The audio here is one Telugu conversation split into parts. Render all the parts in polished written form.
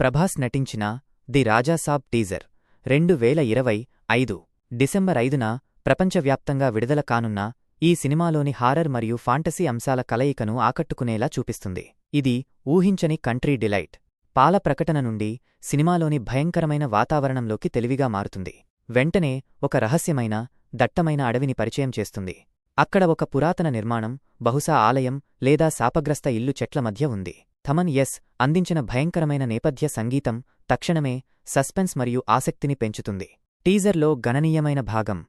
ప్రభాస్ నటించిన ది రాజాసాబ్ టీజర్ 2025 డిసెంబర్ 5న ప్రపంచవ్యాప్తంగా విడుదల కానున్న ఈ సినిమాలోని హారర్ మరియు ఫాంటసీ అంశాల కలయికను ఆకట్టుకునేలా చూపిస్తుంది. ఇది ఊహించని కంట్రీ డిలైట్. పాల ప్రకటన నుండి సినిమాలోని భయంకరమైన వాతావరణంలోకి తెలివిగా మారుతుంది. వెంటనే ఒక రహస్యమైన, దట్టమైన అడవిని పరిచయం చేస్తుంది. అక్కడ ఒక పురాతన నిర్మాణం, బహుశా ఆలయం లేదా శాపగ్రస్త ఇల్లు చెట్ల మధ్య ఉంది. థమన్ అందించిన భయంకరమైన నేపథ్య సంగీతం తక్షణమే సస్పెన్స్ మరియు ఆసక్తిని పెంచుతుంది. టీజర్లో గణనీయమైన భాగం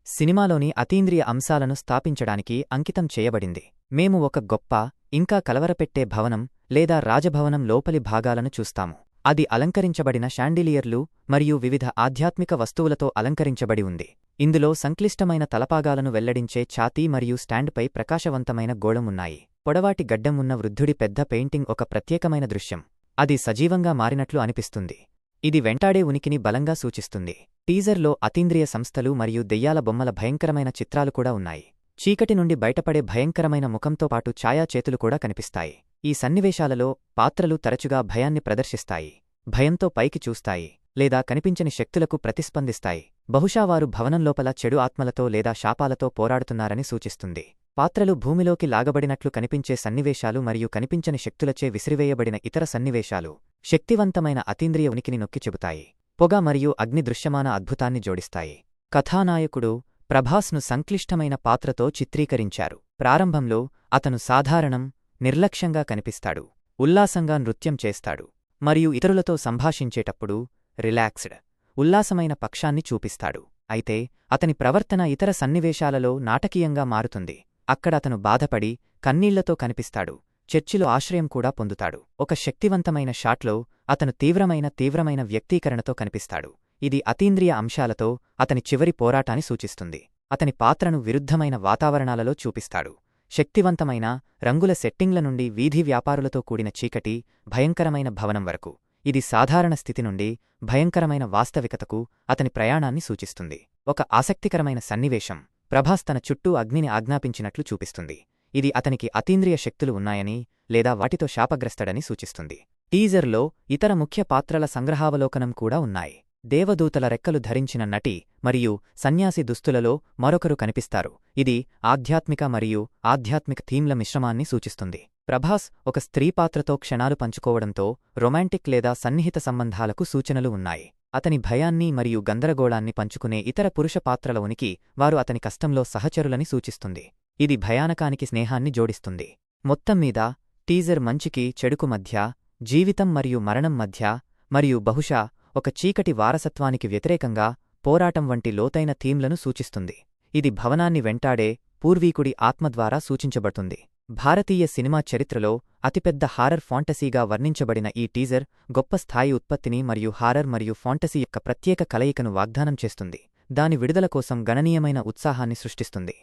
సినిమాలోని అతీంద్రియ అంశాలను స్థాపించడానికి అంకితం చేయబడింది. మేము ఒక గొప్ప, ఇంకా కలవరపెట్టే భవనం లేదా రాజభవనం లోపలి భాగాలను చూస్తాము. అది అలంకరించబడిన షాండిలియర్లు మరియు వివిధ ఆధ్యాత్మిక వస్తువులతో అలంకరించబడి ఉంది. ఇందులో సంక్లిష్టమైన తలపాగాలను వెల్లడించే ఛాతీ మరియు స్టాండ్పై ప్రకాశవంతమైన గోళం ఉన్నాయి. పొడవాటి గడ్డం ఉన్న వృద్ధుడి పెద్ద పెయింటింగ్ ఒక ప్రత్యేకమైన దృశ్యం. అది సజీవంగా మారినట్లు అనిపిస్తుంది. ఇది వెంటాడే ఉనికిని బలంగా సూచిస్తుంది. టీజర్లో అతీంద్రియ సంస్థలు మరియు దెయ్యాల బొమ్మల భయంకరమైన చిత్రాలు కూడా ఉన్నాయి. చీకటి నుండి బయటపడే భయంకరమైన ముఖంతో పాటు ఛాయాచేతులు కూడా కనిపిస్తాయి. ఈ సన్నివేశాలలో పాత్రలు తరచుగా భయాన్ని ప్రదర్శిస్తాయి, భయంతో పైకి చూస్తాయి లేదా కనిపించని శక్తులకు ప్రతిస్పందిస్తాయి. బహుశా వారు భవనం లోపల చెడు ఆత్మలతో లేదా శాపాలతో పోరాడుతున్నారని సూచిస్తుంది. పాత్రలు భూమిలోకి లాగబడినట్లు కనిపించే సన్నివేశాలు మరియు కనిపించని శక్తులచే విసిరివేయబడిన ఇతర సన్నివేశాలు శక్తివంతమైన అతీంద్రియ ఉనికిని నొక్కి చెబుతాయి. పొగ మరియు అగ్ని దృశ్యమాన అద్భుతాన్ని జోడిస్తాయి. కథానాయకుడు ప్రభాస్ను సంక్లిష్టమైన పాత్రతో చిత్రీకరించారు. ప్రారంభంలో అతను సాధారణం, నిర్లక్ష్యంగా కనిపిస్తాడు, ఉల్లాసంగా నృత్యం చేస్తాడు మరియు ఇతరులతో సంభాషించేటప్పుడు రిలాక్స్డ్, ఉల్లాసమైన పక్షాన్ని చూపిస్తాడు. అయితే అతని ప్రవర్తన ఇతర సన్నివేశాలలో నాటకీయంగా మారుతుంది. అక్కడ అతను బాధపడి, కన్నీళ్లతో కనిపిస్తాడు, చర్చిలో ఆశ్రయం కూడా పొందుతాడు. ఒక శక్తివంతమైన షాట్లో అతను తీవ్రమైన వ్యక్తీకరణతో కనిపిస్తాడు. ఇది అతీంద్రియ అంశాలతో అతని చివరి పోరాటాన్ని సూచిస్తుంది. అతని పాత్రను విరుద్ధమైన వాతావరణాలలో చూపిస్తాడు. శక్తివంతమైన, రంగుల సెట్టింగ్ల నుండి వీధి వ్యాపారులతో కూడిన చీకటి, భయంకరమైన భవనం వరకు. ఇది సాధారణ స్థితి నుండి భయంకరమైన వాస్తవికతకు అతని ప్రయాణాన్ని సూచిస్తుంది. ఒక ఆసక్తికరమైన సన్నివేశం ప్రభాస్ తన చుట్టూ అగ్నిని ఆజ్ఞాపించినట్లు చూపిస్తుంది. ఇది అతనికి అతీంద్రియ శక్తులు ఉన్నాయని లేదా వాటితో శాపగ్రస్తడని సూచిస్తుంది. టీజర్లో ఇతర ముఖ్య పాత్రల సంగ్రహావలోకనం కూడా ఉన్నాయి. దేవదూతల రెక్కలు ధరించిన నటి మరియు సన్యాసి దుస్తులలో మరొకరు కనిపిస్తారు. ఇది ఆధ్యాత్మిక మరియు ఆధ్యాత్మిక థీమ్ల మిశ్రమాన్ని సూచిస్తుంది. ప్రభాస్ ఒక స్త్రీ పాత్రతో క్షణాలు పంచుకోవడంతో రొమాంటిక్ లేదా సన్నిహిత సంబంధాలకు సూచనలు ఉన్నాయి. అతని భయాన్ని మరియు గందరగోళాన్ని పంచుకునే ఇతర పురుష పాత్రల ఉనికి వారు అతని కష్టంలో సహచరులని సూచిస్తుంది. ఇది భయానకానికి స్నేహాన్ని జోడిస్తుంది. మొత్తంమీద టీజర్ మంచికి చెడుకు మధ్య, జీవితం మరియు మరణం మధ్య, మరియు బహుశా ఒక చీకటి వారసత్వానికి వ్యతిరేకంగా పోరాటం వంటి లోతైన థీమ్లను సూచిస్తుంది. ఇది భవనాన్ని వెంటాడే పూర్వీకుడి ఆత్మ ద్వారా సూచించబడుతుంది. భారతీయ సినిమా చరిత్రలో అతిపెద్ద హారర్ ఫాంటసీగా వర్ణించబడిన ఈ టీజర్ గొప్ప స్థాయి ఉత్పత్తిని మరియు హారర్ మరియు ఫాంటసీ యొక్క ప్రత్యేక కలయికను వాగ్దానం చేస్తుంది. దాని విడుదల కోసం గణనీయమైన ఉత్సాహాన్ని సృష్టిస్తుంది.